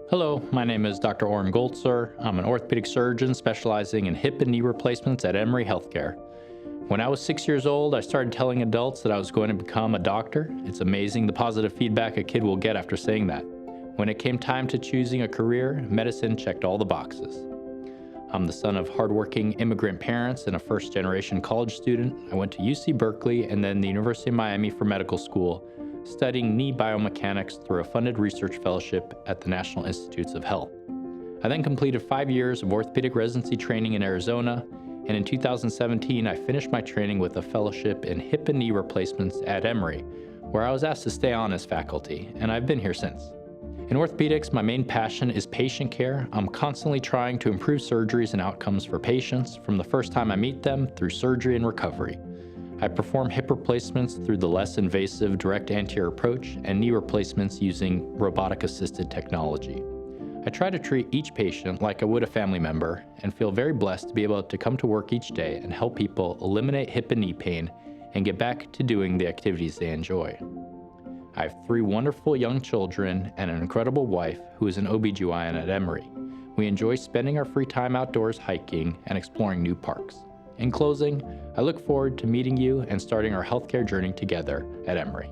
Hello, my name is Dr. Oren Goltzer. I'm an orthopedic surgeon specializing in hip and knee replacements at Emory Healthcare. When I was 6 years old, I started telling adults that I was going to become a doctor. It's amazing the positive feedback a kid will get after saying that. When it came time to choosing a career, medicine checked all the boxes. I'm the son of hardworking immigrant parents and a first-generation college student. I went to UC Berkeley and then the University of Miami for medical school, studying knee biomechanics through a funded research fellowship at the National Institutes of Health. I then completed 5 years of orthopedic residency training in Arizona, and in 2017 I finished my training with a fellowship in hip and knee replacements at Emory, where I was asked to stay on as faculty, and I've been here since. In orthopedics, my main passion is patient care. I'm constantly trying to improve surgeries and outcomes for patients from the first time I meet them through surgery and recovery. I perform hip replacements through the less invasive direct anterior approach and knee replacements using robotic-assisted technology. I try to treat each patient like I would a family member and feel very blessed to be able to come to work each day and help people eliminate hip and knee pain and get back to doing the activities they enjoy. I have 3 wonderful young children and an incredible wife who is an OB/GYN at Emory. We enjoy spending our free time outdoors hiking and exploring new parks. In closing, I look forward to meeting you and starting our healthcare journey together at Emory.